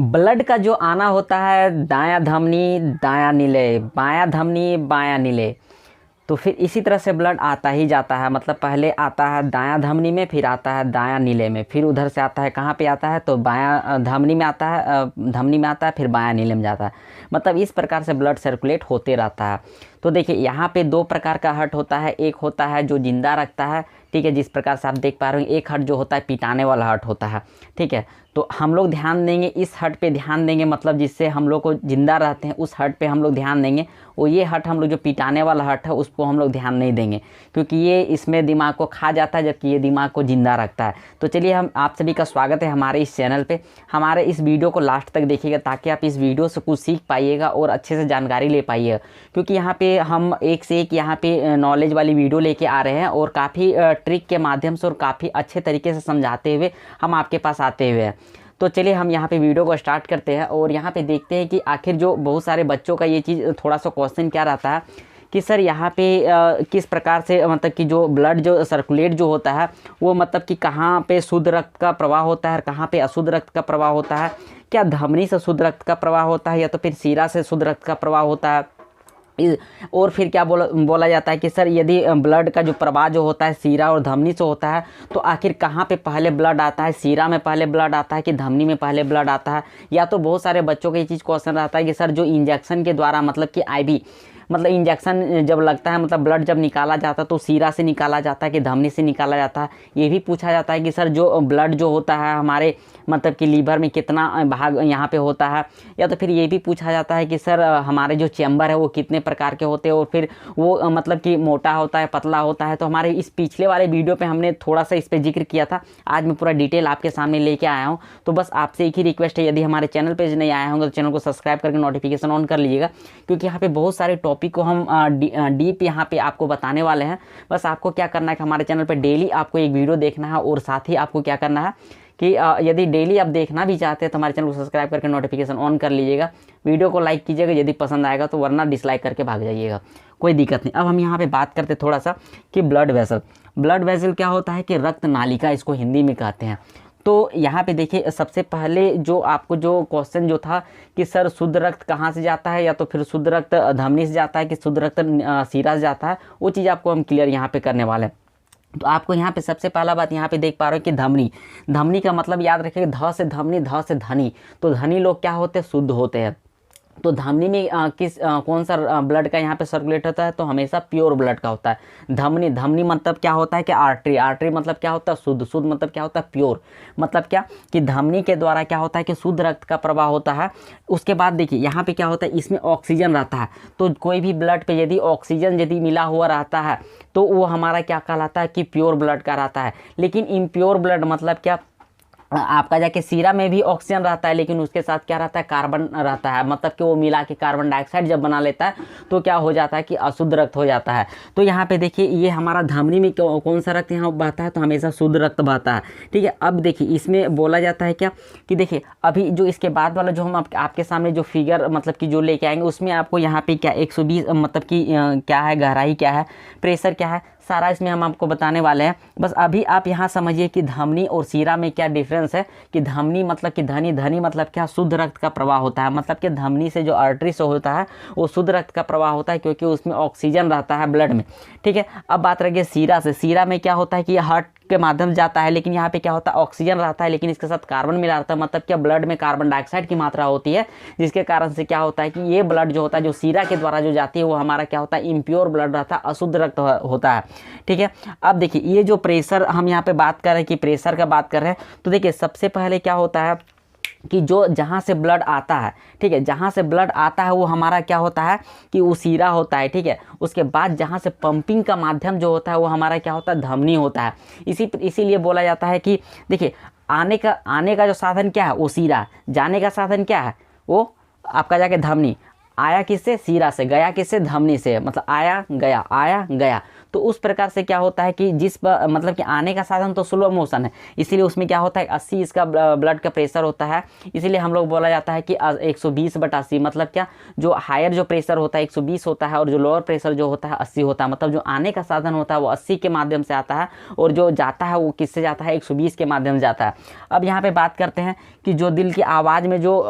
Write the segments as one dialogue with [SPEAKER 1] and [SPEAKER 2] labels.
[SPEAKER 1] Blood का जो आना होता है दायां धमनी दायां नीले, बायां धमनी बायां नीले, तो फिर इसी तरह से ब्लड आता ही जाता है। मतलब पहले आता है दायां धमनी में, फिर आता है दायां नीले में, फिर उधर से आता है कहाँ पे आता है तो बायां धमनी में आता है, धमनी में आता है, फिर बायां नीले में जाता है। मतलब इस प्रकार से ब्लड सर्कुलेट होते रहता है। तो देखिए यहाँ पे दो प्रकार का हर्ट होता है। एक होता है जो जिंदा रखता है, ठीक है, जिस प्रकार से आप देख पा रहे हो। एक हर्ट जो होता है पिटाने वाला हर्ट होता है, ठीक है। तो हम लोग ध्यान देंगे इस हर्ट पे ध्यान देंगे, मतलब जिससे हम लोग को जिंदा रहते हैं उस हर्ट पे हम लोग ध्यान देंगे। और ये हर्ट हम लोग जो पिटाने वाला हर्ट है उसको हम लोग ध्यान नहीं देंगे, क्योंकि ये इसमें दिमाग को खा जाता है, जबकि ये दिमाग को जिंदा रखता है। तो चलिए, हम आप सभी का स्वागत है हमारे इस चैनल पे। हमारे इस वीडियो को लास्ट तक देखिएगा ताकि आप इस वीडियो से कुछ सीख पाइएगा और अच्छे से जानकारी ले पाइएगा, क्योंकि यहाँ पे हम एक से एक यहाँ पे नॉलेज वाली वीडियो लेके आ रहे हैं और काफ़ी ट्रिक के माध्यम से और काफ़ी अच्छे तरीके से समझाते हुए हम आपके पास आते हुए हैं। तो चलिए हम यहाँ पे वीडियो को स्टार्ट करते हैं और यहाँ पे देखते हैं कि आखिर जो बहुत सारे बच्चों का ये चीज़ थोड़ा सा क्वेश्चन क्या रहता है कि सर यहाँ पे किस प्रकार से मतलब कि जो ब्लड जो सर्कुलेट जो होता है वो मतलब कि कहाँ पे शुद्ध रक्त का प्रवाह होता है, कहाँ पे अशुद्ध रक्त का प्रवाह होता है, क्या धमनी से शुद्ध रक्त का प्रवाह होता है या तो फिर सीरा से शुद्ध रक्त का प्रवाह होता है। और फिर क्या बोला जाता है कि सर यदि ब्लड का जो प्रवाह जो होता है सीरा और धमनी से होता है तो आखिर कहाँ पे पहले ब्लड आता है, सीरा में पहले ब्लड आता है कि धमनी में पहले ब्लड आता है। या तो बहुत सारे बच्चों का ये चीज़ क्वेश्चन रहता है कि सर जो इंजेक्शन के द्वारा मतलब कि आईवी मतलब इंजेक्शन जब लगता है, मतलब ब्लड जब निकाला जाता है तो सीरा से निकाला जाता है कि धमनी से निकाला जाता है। ये भी पूछा जाता है कि सर जो ब्लड जो होता है हमारे मतलब कि लीवर में कितना भाग यहाँ पे होता है। या तो फिर ये भी पूछा जाता है कि सर हमारे जो चैम्बर है वो कितने प्रकार के होते हैं और फिर वो मतलब कि मोटा होता है पतला होता है। तो हमारे इस पिछले वाले वीडियो पे हमने थोड़ा सा इस पर जिक्र किया था। आज मैं पूरा डिटेल आपके सामने लेके आया हूँ। तो बस आपसे एक ही रिक्वेस्ट है, यदि हमारे चैनल पर नहीं आए होंगे तो चैनल को सब्सक्राइब करके नोटिफिकेशन ऑन कर लीजिएगा, क्योंकि यहाँ पे बहुत सारे टॉपिक को हम डीप यहाँ पे आपको बताने वाले हैं। बस आपको क्या करना है कि हमारे चैनल पे डेली आपको एक वीडियो देखना है और साथ ही आपको क्या करना है कि यदि डेली आप देखना भी चाहते हैं तो हमारे चैनल को सब्सक्राइब करके नोटिफिकेशन ऑन कर लीजिएगा। वीडियो को लाइक कीजिएगा यदि पसंद आएगा तो, वरना डिसलाइक करके भाग जाइएगा, कोई दिक्कत नहीं। अब हम यहाँ पे बात करते थोड़ा सा कि ब्लड वेसल। ब्लड वेसल क्या होता है कि रक्त नालिका इसको हिंदी में कहते हैं। तो यहाँ पे देखिए, सबसे पहले जो आपको जो क्वेश्चन जो था कि सर शुद्ध रक्त कहाँ से जाता है, या तो फिर शुद्ध रक्त धमनी से जाता है कि शुद्ध रक्त सीरा से जाता है, वो चीज़ आपको हम क्लियर यहाँ पे करने वाले हैं। तो आपको यहाँ पे सबसे पहला बात यहाँ पे देख पा रहे हो कि धमनी। धमनी का मतलब याद रखिएगा, ध से धमनी, ध से धनी। तो धनी लोग क्या होते हैं, शुद्ध होते हैं। तो धमनी में कौन सा ब्लड का यहाँ पे सर्कुलेट होता है, तो हमेशा प्योर ब्लड का होता है। धमनी, धमनी मतलब क्या होता है कि आर्टरी, आर्टरी मतलब क्या होता है, शुद्ध, शुद्ध मतलब क्या होता है, प्योर। मतलब क्या कि धमनी के द्वारा क्या होता है कि शुद्ध रक्त का प्रवाह होता है। उसके बाद देखिए यहाँ पे क्या होता है, इसमें ऑक्सीजन रहता है। तो कोई भी ब्लड पे यदि ऑक्सीजन यदि मिला हुआ रहता है तो वो हमारा क्या कहलाता है कि प्योर ब्लड का रहता है। लेकिन इम्प्योर ब्लड मतलब क्या, आपका जाके सीरा में भी ऑक्सीजन रहता है लेकिन उसके साथ क्या रहता है, कार्बन रहता है। मतलब कि वो मिला के कार्बन डाइऑक्साइड जब बना लेता है तो क्या हो जाता है कि अशुद्ध रक्त हो जाता है। तो यहाँ पे देखिए ये हमारा धमनी में कौन सा रक्त यहाँ बहता है, तो हमेशा शुद्ध रक्त बहता है, ठीक है। अब देखिए इसमें बोला जाता है क्या कि देखिए अभी जो इसके बाद वाला जो हम आपके सामने जो फिगर मतलब कि जो लेके आएंगे उसमें आपको यहाँ पे क्या 120 मतलब कि क्या है, गहराई क्या है, प्रेशर क्या है, सारा इसमें हम आपको बताने वाले हैं। बस अभी आप यहाँ समझिए कि धमनी और सीरा में क्या डिफरेंस है। कि धमनी मतलब कि धनी, धनी मतलब क्या, शुद्ध रक्त का प्रवाह होता है। मतलब कि धमनी से जो आर्टरी से होता है वो शुद्ध रक्त का प्रवाह होता है, क्योंकि उसमें ऑक्सीजन रहता है ब्लड में, ठीक है। अब बात रही सीरा से। सीरा में क्या होता है कि हार्ट के माध्यम जाता है, लेकिन यहाँ पे क्या होता है, ऑक्सीजन रहता है लेकिन इसके साथ कार्बन मिला रहता है। मतलब क्या, ब्लड में कार्बन डाइऑक्साइड की मात्रा होती है, जिसके कारण से क्या होता है कि ये ब्लड जो होता है जो सीरा के द्वारा जो जाती है वो हमारा क्या होता है, इम्प्योर ब्लड रहता है, अशुद्ध रक्त होता है, ठीक है। अब देखिए ये जो प्रेशर हम यहाँ पे बात कर रहे हैं कि प्रेशर का बात कर रहे हैं, तो देखिए सबसे पहले क्या होता है कि जो जहाँ से ब्लड आता है, ठीक है, जहाँ से ब्लड आता है वो हमारा क्या होता है कि वो सीरा होता है, ठीक है। उसके बाद जहाँ से पंपिंग का माध्यम जो होता है वो हमारा क्या होता है, धमनी होता है। इसीलिए बोला जाता है कि देखिए आने का जो साधन क्या है वो सीरा, जाने का साधन क्या है वो आपका जाके धमनी। आया किससे, सीरा से, गया किससे, धमनी से। मतलब आया गया, आया गया। तो उस प्रकार से क्या होता है कि मतलब कि आने का साधन तो स्लो मोशन है, इसीलिए उसमें क्या होता है 80 इसका ब्लड का प्रेशर होता है। इसीलिए हम लोग बोला जाता है कि 120/80, मतलब क्या, जो हायर जो प्रेशर होता है 120 होता है और जो लोअर प्रेशर जो होता है 80 होता है। मतलब जो आने का साधन होता है वो 80 के माध्यम से आता है और जो जाता है वो किससे जाता है, 120 के माध्यम से जाता है। अब यहाँ पे बात करते हैं कि जो दिल की आवाज़ में जो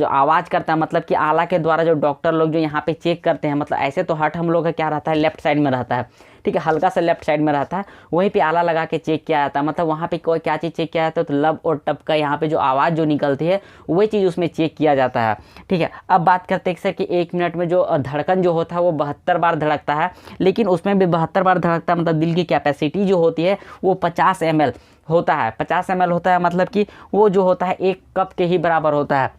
[SPEAKER 1] आवाज़ करता है, मतलब कि आला के द्वारा जो डॉक्टर लोग जो यहाँ पे चेक करते हैं, मतलब ऐसे तो हार्ट हम लोग का क्या रहता है, लेफ्ट साइड में रहता है, ठीक है, हल्का सा लेफ्ट साइड में रहता है, वहीं पे आला लगा के चेक किया जाता है। मतलब वहाँ पे कोई क्या चीज़ चेक किया जाता है, तो लब और टप का यहाँ पे जो आवाज़ जो निकलती है वही चीज़ उसमें चेक किया जाता है, ठीक है। अब बात करते हैं सर कि 1 मिनट में जो धड़कन जो होता है वो 72 बार धड़कता है, लेकिन उसमें भी 72 बार धड़कता है, मतलब दिल की कैपेसिटी जो होती है वो 50 ml होता है, 50 ml होता है, मतलब कि वो जो होता है 1 कप के ही बराबर होता है।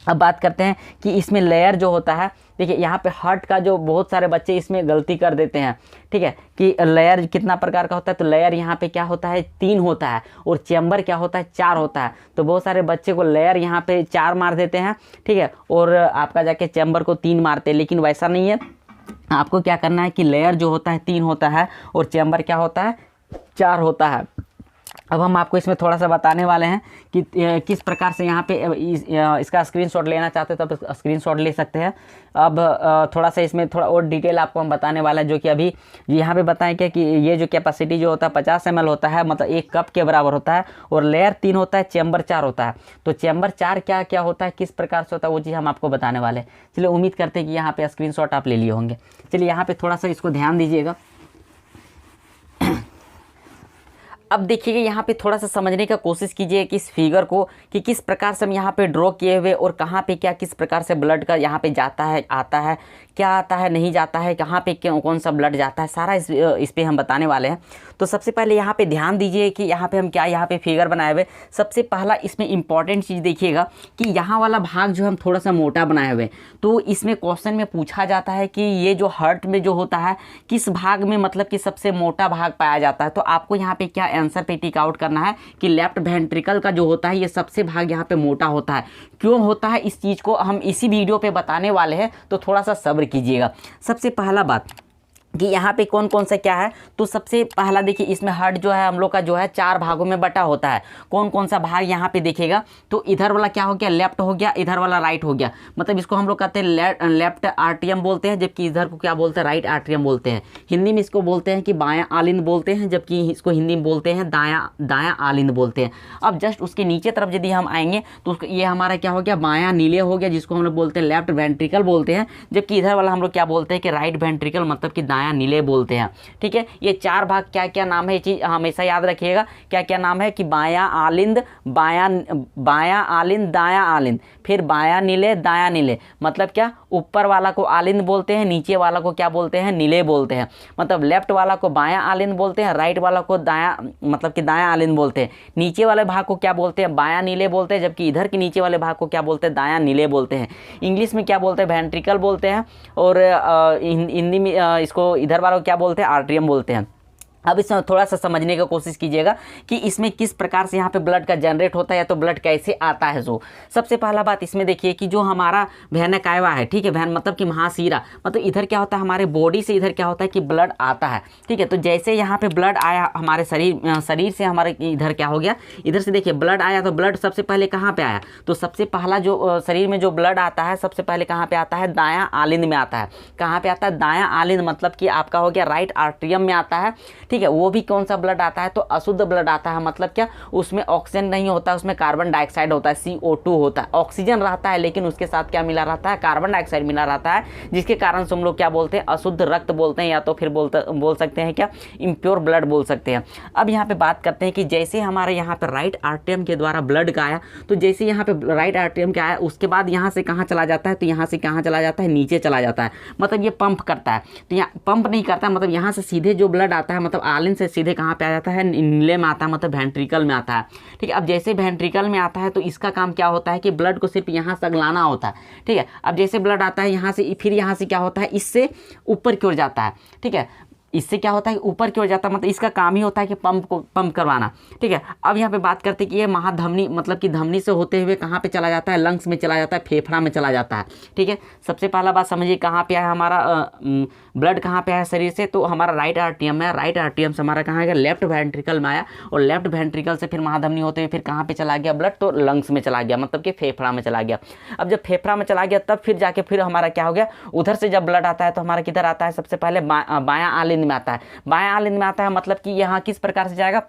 [SPEAKER 1] अब बात करते हैं कि इसमें लेयर जो होता है, देखिए यहाँ पे हार्ट का जो बहुत सारे बच्चे इसमें गलती कर देते हैं, ठीक है, कि लेयर कितना प्रकार का होता है, तो लेयर यहाँ पे क्या होता है 3 होता है और चैम्बर क्या होता है 4 होता है। तो बहुत सारे बच्चे को लेयर यहाँ पे 4 मार देते हैं, ठीक है, और आपका जाके चैम्बर को 3 मारते हैं, लेकिन वैसा नहीं है। आपको क्या करना है कि लेयर जो होता है 3 होता है और चैम्बर क्या होता है 4 होता है। अब हम आपको इसमें थोड़ा सा बताने वाले हैं कि किस प्रकार से यहाँ पे इसका स्क्रीनशॉट लेना चाहते हो तो आप स्क्रीनशॉट ले सकते हैं। अब थोड़ा सा इसमें थोड़ा और डिटेल आपको हम बताने वाला है, जो कि अभी यहाँ पे बताएं क्या कि ये जो कैपेसिटी जो होता है 50 ml होता है, मतलब 1 कप के बराबर होता है, और लेयर 3 होता है, चैम्बर 4 होता है। तो चैम्बर 4 क्या क्या होता है, किस प्रकार से होता है, वो चीज़ हम आपको बताने वाले हैं। चलिए, उम्मीद करते हैं कि यहाँ पे स्क्रीनशॉट आप ले लिए होंगे। चलिए यहाँ पे थोड़ा सा इसको ध्यान दीजिएगा। अब देखिएगा यहाँ पे थोड़ा सा समझने का कोशिश कीजिए कि इस फिगर को कि किस प्रकार से हम यहाँ पे ड्रॉ किए हुए और कहाँ पे क्या किस प्रकार से ब्लड का यहाँ पे जाता है, आता है, क्या आता है, नहीं जाता है, कहाँ पे क्यों कौन सा ब्लड जाता है, सारा इस पे हम बताने वाले हैं। तो सबसे पहले यहाँ पे ध्यान दीजिए कि यहाँ पे हम क्या यहाँ पे फिगर बनाए हुए। सबसे पहला इसमें इंपॉर्टेंट चीज़ देखिएगा कि यहाँ वाला भाग जो हम थोड़ा सा मोटा बनाए हुए, तो इसमें क्वेश्चन में पूछा जाता है कि ये जो हार्ट में जो होता है किस भाग में मतलब कि सबसे मोटा भाग पाया जाता है। तो आपको यहाँ पे क्या आंसर पे टिक आउट करना है कि लेफ्ट वेंट्रिकल का जो होता है ये सबसे भाग यहाँ पे मोटा होता है। क्यों होता है इस चीज़ को हम इसी वीडियो पे बताने वाले हैं, तो थोड़ा सा सब्र कीजिएगा। सबसे पहला बात कि यहाँ पे कौन कौन सा क्या है, तो सबसे पहला देखिए इसमें हार्ट जो है हम लोग का जो है 4 भागों में बटा होता है। कौन कौन सा भाग यहाँ पे देखिएगा, तो इधर वाला क्या हो गया लेफ्ट हो गया, इधर वाला राइट हो गया। मतलब इसको हम लोग कहते हैं लेफ्ट आर्टियम बोलते हैं, जबकि इधर को क्या बोलते हैं राइट आर्टियम बोलते हैं। हिंदी में इसको बोलते हैं कि बायां आलिंद बोलते हैं, जबकि इसको हिंदी में बोलते हैं दायां आलिंद बोलते हैं। अब जस्ट उसके नीचे तरफ यदि हम आएंगे तो ये हमारा क्या हो गया बायां नीले हो गया, जिसको हम लोग बोलते हैं लेफ्ट वेंट्रिकल बोलते हैं, जबकि इधर वाला हम लोग क्या बोलते हैं कि राइट वेंट्रिकल, मतलब कि दायां नीले बोलते हैं, ठीक है। ये 4 भाग क्या क्या नाम है, ये चीज़ हमेशा याद रखिएगा क्या क्या नाम है कि बायां आलिंद, बायां आलिंद, दायां आलिंद, फिर बायां नीले, दायां नीले। मतलब क्या, ऊपर वाला को आलिंद बोलते हैं, नीचे वाला को क्या बोलते हैं नीले बोलते हैं। मतलब लेफ्ट वाला को बायां आलिंद बोलते हैं, राइट वाला को दायां मतलब कि दायां आलिंद बोलते हैं। नीचे वाले भाग को क्या बोलते हैं बायां नीले बोलते हैं, जबकि इधर के नीचे वाले भाग को क्या बोलते हैं दायां नीले बोलते हैं। इंग्लिश में क्या बोलते हैं वेंट्रिकल बोलते हैं, और हिंदी में इसको इधर वाला को क्या बोलते हैं आर्टरियम बोलते हैं। अब इसमें थोड़ा सा समझने की कोशिश कीजिएगा कि इसमें किस प्रकार से यहाँ पे ब्लड का जनरेट होता है या तो ब्लड कैसे आता है। जो सबसे पहला बात इसमें देखिए कि जो हमारा वैन कायवा है, ठीक है, वैन मतलब कि महासीरा, मतलब इधर क्या होता है हमारे बॉडी से इधर क्या होता है कि ब्लड आता है, ठीक है। तो जैसे यहाँ पे ब्लड आया हमारे शरीर से हमारे इधर क्या हो गया, इधर से देखिए ब्लड आया, तो ब्लड सबसे पहले कहाँ पे आया, तो सबसे पहला जो शरीर में जो ब्लड आता है सबसे पहले कहाँ पे आता है दायां आलिंद में आता है। कहाँ पे आता है दायां आलिंद, मतलब कि आपका हो गया राइट आर्टरियम में आता है, ठीक है। वो भी कौन सा ब्लड आता है, तो अशुद्ध ब्लड आता है। मतलब क्या, उसमें ऑक्सीजन नहीं होता, उसमें कार्बन डाइऑक्साइड होता है, CO2 होता है। ऑक्सीजन रहता है लेकिन उसके साथ क्या मिला रहता है कार्बन डाइऑक्साइड मिला रहता है, जिसके कारण से हम लोग क्या बोलते हैं अशुद्ध रक्त बोलते हैं, या तो फिर बोल सकते हैं क्या इम्प्योर ब्लड बोल सकते हैं। अब यहाँ पे बात करते हैं कि जैसे हमारे यहाँ पे राइट आर्टरियम के द्वारा ब्लड का आया, तो जैसे यहाँ पे राइट आर्टरियम का आया उसके बाद यहाँ से कहाँ चला जाता है, तो यहाँ से कहाँ चला जाता है नीचे चला जाता है। मतलब ये पंप करता है, तो यहाँ पंप नहीं करता, मतलब यहाँ से सीधे जो ब्लड आता है मतलब आलिंद से सीधे कहाँ पे आ जाता है नीले में आता है, मतलब वेंट्रिकल में आता है, ठीक है। अब जैसे वेंट्रिकल में आता है तो इसका काम क्या होता है कि ब्लड को सिर्फ यहाँ से अगलाना होता है, ठीक है। अब जैसे ब्लड आता है यहाँ से, फिर यहाँ से क्या होता है इससे ऊपर की ओर जाता है, ठीक है। इससे क्या होता है कि ऊपर की ओर जाता है, मतलब इसका काम ही होता है कि पंप करवाना। ठीक है, अब यहाँ पे बात करते हैं कि ये महाधमनी मतलब कि धमनी से होते हुए कहाँ पे चला जाता है, लंग्स में चला जाता है, फेफड़ा में चला जाता है। ठीक है, सबसे पहला बात समझिए कहाँ पे आया हमारा ब्लड, कहाँ पे आया शरीर से, तो हमारा राइट आर्टियम में, राइट आर्टियम से हमारा कहाँ गया, लेफ्ट वेंट्रिकल में आया, और लेफ्ट वेंट्रिकल से फिर महाधमनी होते हुए फिर कहाँ पे चला गया ब्लड, तो लंग्स में चला गया, मतलब कि फेफड़ा में चला गया। अब जब फेफड़ा में चला गया तब फिर जाके फिर हमारा क्या हो गया, उधर से जब ब्लड आता है तो हमारा किधर आता है, सबसे पहले बायां आलिंद में आता है। बायां आलिंद में आता है मतलब कि यहाँ किस प्रकार से जाएगा,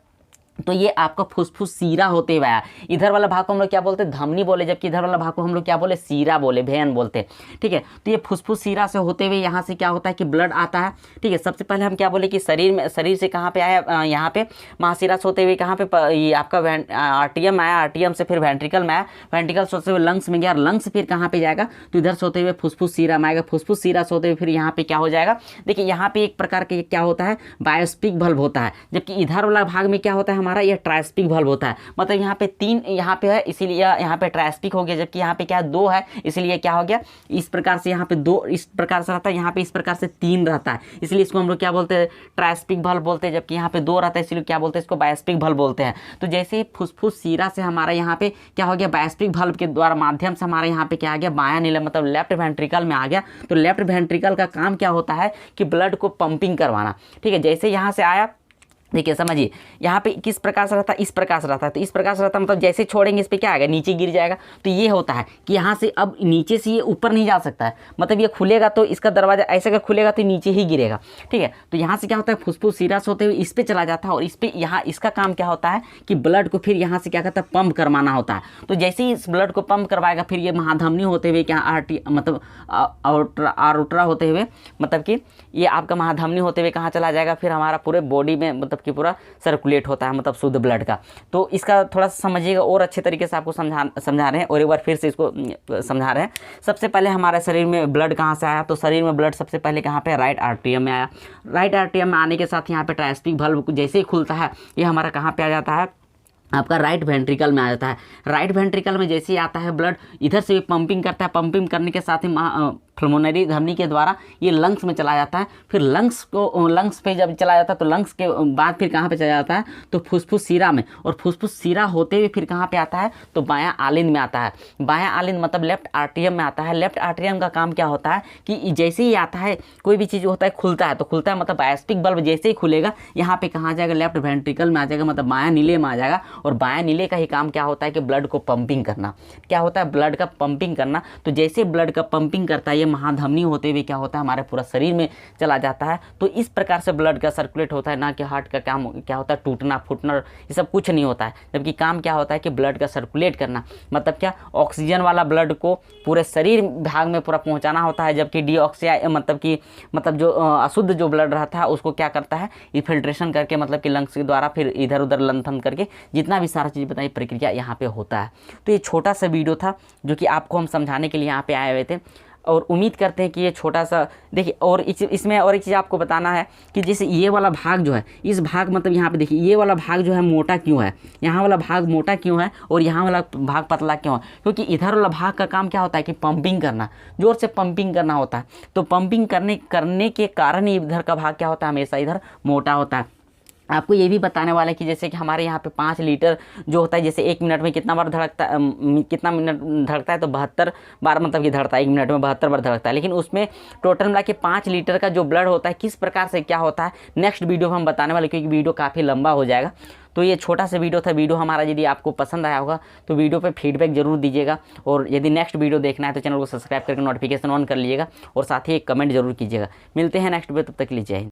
[SPEAKER 1] तो ये आपका फुसफुस सीरा होते हुए आया। इधर वाला भाग को हम लोग क्या बोलते हैं, धमनी बोले, जबकि इधर वाला भाग को हम लोग क्या बोले, सीरा बोले, वेन बोलते हैं। ठीक है, तो ये फुसफुस सीरा से होते हुए यहाँ से क्या होता है कि ब्लड आता है। ठीक है, सबसे पहले हम क्या बोले कि शरीर से कहाँ पे आया, यहाँ पे महासीरा से होते हुए कहाँ पे ये आपका आर्टियम आया, आर्टियम से फिर वेंट्रिकल में आया, वेंट्रिकल से होते हुए लंग्स में गया, लंग्स फिर कहाँ पे जाएगा, तो इधर से होते हुए फुसफुस सीरा में आएगा, फुसफुस सीरा से होते हुए फिर यहाँ पे क्या हो जाएगा, देखिए यहाँ पे एक प्रकार के क्या होता है, बायोस्पिक बल्ब होता है, जबकि इधर वाला भाग में क्या होता है हमारा, यह ट्राइस्पिक बल्ब होता है। मतलब यहाँ पे 3 यहाँ पे है इसीलिए यहाँ पे ट्राइस्पिक हो गया, जबकि यहाँ पे क्या 2 है इसलिए क्या हो गया, इस प्रकार से यहाँ पे 2 इस प्रकार से रहता है, यहाँ पे इस प्रकार से 3 रहता है, इसलिए इसको हम लोग क्या बोलते हैं, ट्राइस्पिक बल्ब बोलते हैं, जबकि यहाँ पे 2 रहता है इसलिए क्या बोलते हैं, इसको बायोस्पिक बल्ब बोलते हैं। तो जैसे फुसफुस सीरा से हमारा यहाँ पे क्या हो गया, बायोस्पिक बल्ब के द्वारा माध्यम से हमारे यहाँ पे क्या आ गया, बायां नीला मतलब लेफ्ट वेंट्रिकल में आ गया। तो लेफ्ट वेंट्रिकल का काम क्या होता है कि ब्लड को पंपिंग करवाना। ठीक है, जैसे यहाँ से आया, देखिए समझिए यहाँ पे किस प्रकार से रहता है, इस प्रकार से रहता है, तो इस प्रकार से रहता है मतलब जैसे छोड़ेंगे इस पे क्या आएगा, नीचे गिर जाएगा। तो ये होता है कि यहाँ से अब नीचे से ये ऊपर नहीं जा सकता है, मतलब ये खुलेगा तो इसका दरवाजा ऐसे अगर खुलेगा तो नीचे ही गिरेगा। ठीक है, तो यहाँ से क्या होता है, फुसफुस सीरा से होते हुए इस पे चला जाता है, और इस पे यहाँ इसका काम क्या होता है कि ब्लड को फिर यहाँ से क्या करता है, पंप करवाना होता है। तो जैसे ही इस ब्लड को पंप करवाएगा फिर ये महाधमनी होते हुए क्या मतलब आरोट्रा होते हुए, मतलब कि ये आपका महाधमनी होते हुए कहाँ चला जाएगा, फिर हमारा पूरे बॉडी में मतलब कि पूरा सर्कुलेट होता है, मतलब शुद्ध ब्लड का। तो इसका थोड़ा सा समझिएगा और अच्छे तरीके से आपको समझा रहे हैं, और एक बार फिर से इसको समझा रहे हैं। सबसे पहले हमारे शरीर में ब्लड कहाँ से आया, तो शरीर में ब्लड सबसे पहले कहाँ पे, राइट आर्टियम में आया। राइट आर्टियम में आने के साथ यहाँ पे ट्राइस्पिक बल्ब जैसे ही खुलता है ये हमारा कहाँ पे आ जाता है, आपका राइट वेंट्रिकल में आ जाता है। राइट वेंट्रिकल में जैसे ही आता है ब्लड, इधर से भी पंपिंग करता है, पंपिंग करने के साथ ही पल्मोनरी धमनी के द्वारा ये लंग्स में चला जाता है। फिर लंग्स पे जब चला जाता है तो लंग्स के बाद फिर कहाँ पे चला जाता है, तो फुसफुस सीरा में, और फुसफुस सीरा होते हुए फिर कहाँ पे आता है, तो बायां आलिंद में आता है। बायां आलिंद मतलब लेफ्ट आर्टियम में आता है। लेफ्ट आर्टियम का काम क्या होता है कि जैसे ही आता है कोई भी चीज़ होता है खुलता है, तो खुलता है मतलब बायोस्पिक बल्ब जैसे ही खुलेगा यहाँ पे कहाँ जाएगा, लेफ्ट वेंट्रिकल में आ जाएगा, मतलब बायां नीले में आ जाएगा। और बायां नीले का ही काम क्या होता है कि ब्लड को पंपिंग करना। क्या होता है, ब्लड का पंपिंग करना। तो जैसे ब्लड का पंपिंग करता है ये महाधमनी होते हुए क्या होता है, हमारे पूरा शरीर में चला जाता है। तो इस प्रकार से ब्लड का सर्कुलेट होता है, ना कि हार्ट का काम क्या होता है, टूटना फूटना ये सब कुछ नहीं होता है। जबकि काम क्या होता है कि ब्लड का सर्कुलेट करना, मतलब क्या, ऑक्सीजन वाला ब्लड को पूरे शरीर भाग में पूरा पहुंचाना होता है। जबकि डीऑक्सी मतलब जो अशुद्ध जो ब्लड रहता है उसको क्या करता है, फिल्ट्रेशन करके मतलब कि लंग्स के द्वारा फिर इधर उधर लंथन करके जितना भी सारा चीज़ बताई प्रक्रिया यहाँ पे होता है। तो ये छोटा सा वीडियो था जो कि आपको हम समझाने के लिए यहाँ पे आए हुए थे, और उम्मीद करते हैं कि ये छोटा सा देखिए। और इसमें और एक चीज़ आपको बताना है कि जैसे ये वाला भाग जो है, इस भाग मतलब यहाँ पे देखिए ये वाला भाग जो है मोटा क्यों है, यहाँ वाला भाग मोटा क्यों है और यहाँ वाला भाग पतला क्यों है, क्योंकि इधर वाला भाग का काम क्या होता है कि पंपिंग करना, जोर से पंपिंग करना होता है। तो पंपिंग करने के कारण ही इधर का भाग क्या होता है, हमेशा इधर मोटा होता है। आपको ये भी बताने वाला है कि जैसे कि हमारे यहाँ पे 5 लीटर जो होता है, जैसे 1 मिनट में कितना बार धड़कता कितना मिनट धड़कता है, तो 72 बार मतलब कि धड़कता है, 1 मिनट में 72 बार धड़कता है। लेकिन उसमें टोटल मिला के 5 लीटर का जो ब्लड होता है किस प्रकार से क्या होता है, नेक्स्ट वीडियो में हम बताने वाले, क्योंकि वीडियो काफ़ी लंबा हो जाएगा। तो ये छोटा सा वीडियो था। वीडियो हमारा यदि आपको पसंद आया होगा तो वीडियो पे फीडबैक जरूर दीजिएगा, और यदि नेक्स्ट वीडियो देखना है तो चैनल को सब्सक्राइब करके नोटिफिकेशन ऑन कर लीजिएगा, और साथ ही एक कमेंट जरूर कीजिएगा। मिलते हैं नेक्स्ट वीडियो, तब तक लीजिए।